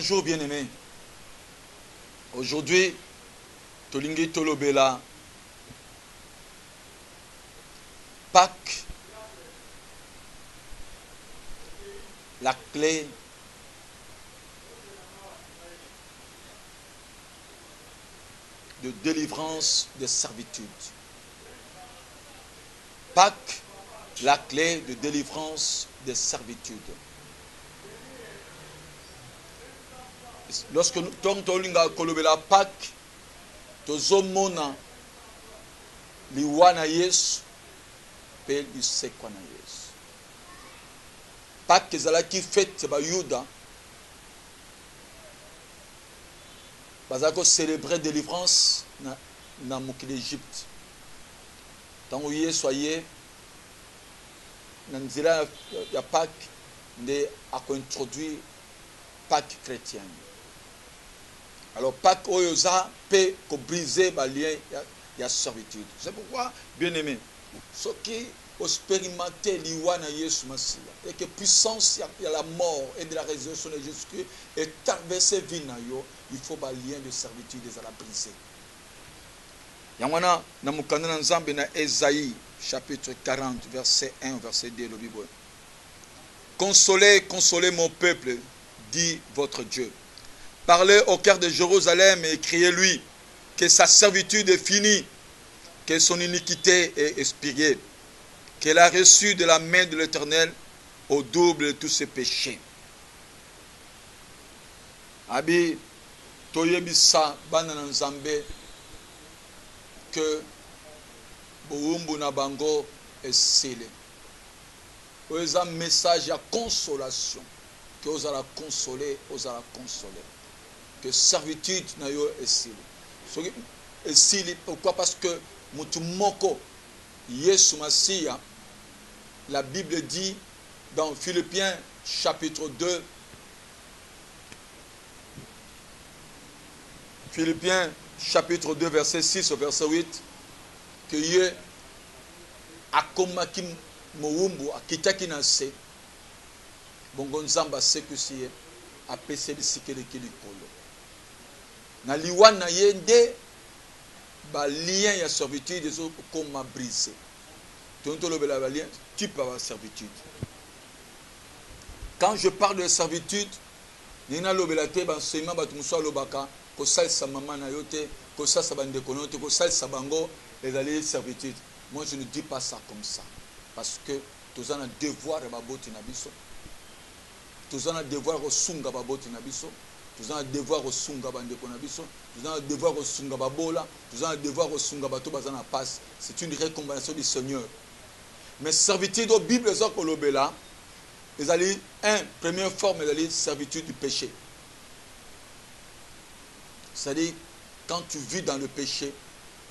Bonjour bien-aimés. Aujourd'hui, Tolingi Tolobela, Pâques, la clé de délivrance des servitudes. Pâques, la clé de délivrance des servitudes. Lorsque nous tolinga kolobela Pâques, tozomona liwana Yesu pe lisekwa na Yesu. Pâques ezalaki fête ba Yuda bazako célébrer délivrance na mokili Égypte. Tango Yesu aye na nzela ya Pâques nde akointroduire Pâques chrétienne. Alors Pâques oyoza peut briser ba lien ya servitude. C'est pourquoi bien aimé, ce qui expérimenter liwana Yesu Masia et que puissance y a la mort et de la résurrection de Jésus-Christ est traversé vie na yo, il faut ba lien de servitude à la briser. Yamwana na mukanda na Nzambe na Esaïe chapitre 40 verset 1 verset 2 le Bible. Consolez, consolez mon peuple, dit votre Dieu. Parlez au cœur de Jérusalem et criez-lui que sa servitude est finie, que son iniquité est expiée, qu'elle a reçu de la main de l'Éternel au double de tous ses péchés. Abi toyebisa bana na Nzambe que boumbu na bango esile. Oza message ya consolation, que osala consoler, osala consoler. Que servitude na yo esile. Esile pourquoi? Parce que mutu moko Yesu Masia, la Bible dit dans Philippiens chapitre 2, Philippiens chapitre 2 verset 6 au verset 8, que ye akomaki moumbu akitaki na se bongo nzamba sekusiye apese lisikeli likolo na liwana ye nde ba lien ya servitude ezo koma brisé. Tontolobela ba lien, tu peux avoir servitude. Quand je parle de servitude, nina lobela te ba sema ba tumuso lobaka ko salsa mama na yote, ko salsa bande konote, ko salsa bango ezali servitude. Moi je ne dis pas ça comme ça parce que tous en a devoir ba boti na biso. Tous en a devoir ko sunga ba boti na biso. Nous avons un devoir au sunga bande konabiso, nous avons un devoir au sunga babola, nous avons un devoir au sunga bato bazana passe. C'est une recommandation du Seigneur. Mais servitude au Bible ça kolobela, ils allaient première forme ils servitude du péché. C'est-à-dire quand tu vis dans le péché,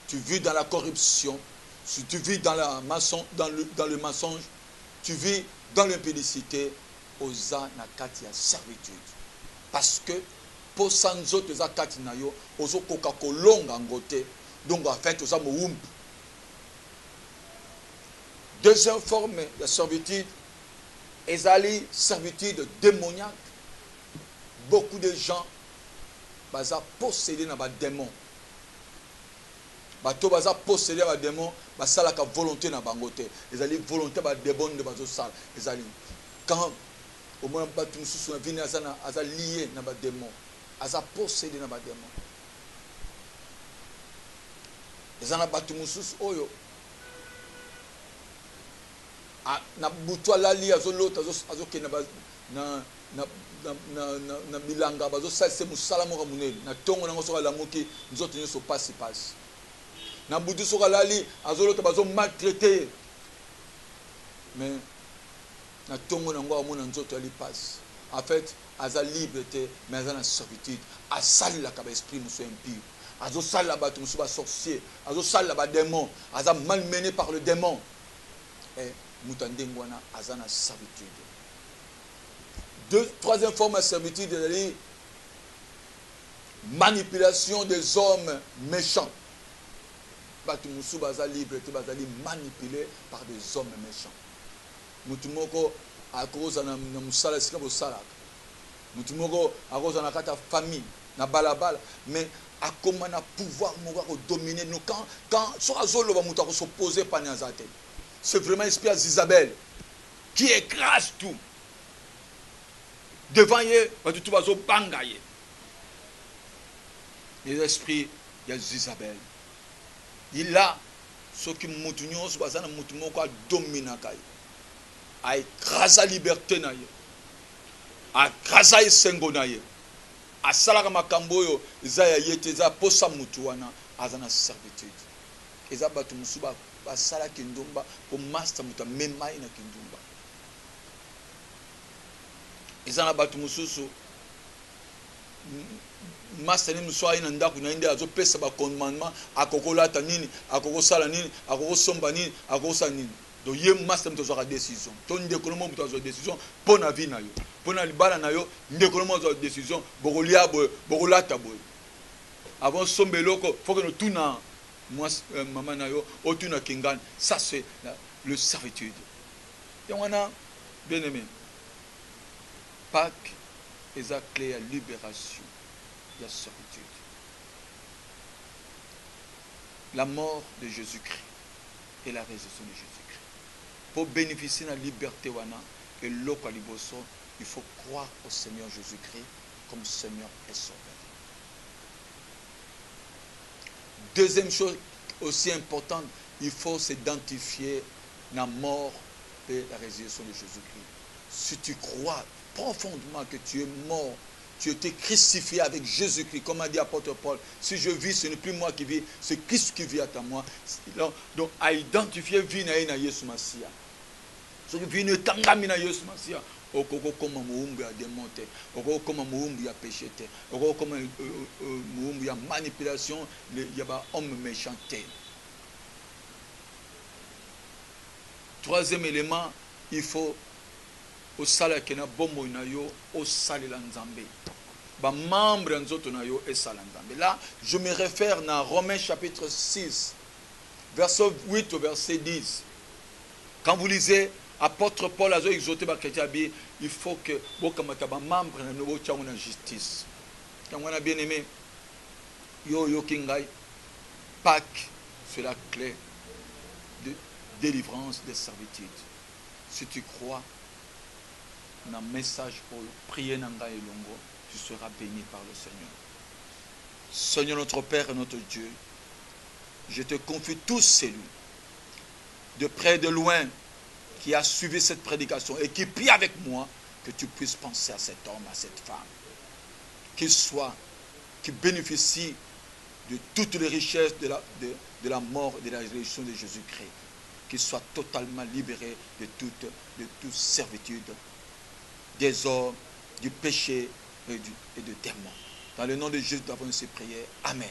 tu vis dans la corruption, si tu vis dans le mensonge, tu vis dans l'impudicité, oza nakati ya servitude. Parce que pour sanzo teza kati na yo ozo koka kolonga ngote donc en fait oza moumbu. Deuxième forme de servitude ezali servitude démoniaque. Beaucoup de gens baza possédés na ba démon. Bato baza possédés ba démon basala ka volonté na bangote. Ezali volonté ba démon de bazo sala. Ezali quand au moins bato mususu na vini aza lié na ba démon. Aza possédé na ba démon. Ezana bato mususu oyo na butu alali azolota azoke na bilanga bazosalisa mosala moko monene na ntongo nango soki alamuki nzoto nyonso pasi na butu soki alali azolota bazomaltraite mais na ntongo nango amona nzoto ali pasi. En fait aza libre te mais aza na servitude, asalelaka baesprit mosusu impure, azosalela bato mosusu basorcier, azosalela badémon, aza malmené par le démon. Mutu ndenge wana aza na servitude. Troisième forme de servitude ezali manipulation des hommes méchants. Bato mosusu baza libre te bazali manipulé par des hommes méchants. Mutu moko akoza na musala esika bosalaka mutu moko akoza na kata famille na balabala mais akoma na pouvoir moko dominer nous quand so azoloba mutu s'opposer pa na zate. C'est vraiment l'esprit d'Isabelle qui écrase tout devant ye batu tout bazo banga ye. L'esprit d'Isabelle il a ce qui mutu nyonso bazana mutu moko dominer kai a écrasé la liberté na ye a écrasé esengo na ye a salaka makambo oyo eza ya ye te eza posa mutu wana aza na servitude eza bato mosusu basalaki ndumba po master mutu amema ye na kindumba eza na bato mosusu master ni mosusu aye na ndako na ye nde azopesa bacommandement akokolata nini akokosala nini akokosomba nini akokosala nini. Donc ye master mutu azwaka décision to ndeko mo mutu azwa décision mpo na vie na yo mpo na libala na yo ndeko mo azwa décision bokolia boye bokolata boye avant somba eloko faut que nous tuna maman na yo otuna kingani. Ça c'est le servitude. Et on a bien aimé Pâques est la clé à libération de la servitude. La mort de Jésus-Christ et la résurrection de Jésus-Christ. Pour bénéficier de la liberté et l'eau il faut croire au Seigneur Jésus-Christ comme Seigneur et Sauveur. Deuxième chose aussi importante, il faut s'identifier dans la mort et la résurrection de Jésus-Christ. Si tu crois profondément que tu es mort, tu as été crucifié avec Jésus-Christ, comme a dit l'apôtre Paul, si je vis, ce n'est plus moi qui vis, c'est Christ qui vit à moi. Donc, à identifier vie na Yesu Masia. Ce qui vit ne tangami na Yesu Masia. Okoko koma muumbu ya démonté, okoko koma muumbu ya péché, okoko koma muumbu ya manipulation, il y a pas homme méchanté. Troisième élément, il faut au sala kena bombo na yo au salela nzambe. Ba membre nzoto na yo et sala nzambe. Là, je me réfère dans Romains chapitre 6, verset 8 au verset 10. Quand vous lisez apôtre Paul a exhorté ba chrétien, il faut que bokamata ba membre na no tchango na justice. Quand on a bien aimé yo kingai Pâques, c'est la clé de délivrance des servitudes. Si tu crois dans un message pour prier Nanga et Longo, tu seras béni par le Seigneur. Seigneur notre Père et notre Dieu, je te confie tous celui, de près et de loin, qui a suivi cette prédication et qui prie avec moi, que tu puisses penser à cet homme, à cette femme, qui bénéficie de toutes les richesses de la mort et de la résurrection de Jésus-Christ, qu'il soit totalement libéré de toute servitude, des hommes, du péché et de démons. Dans le nom de Jésus, nous avons ces prières. Amen.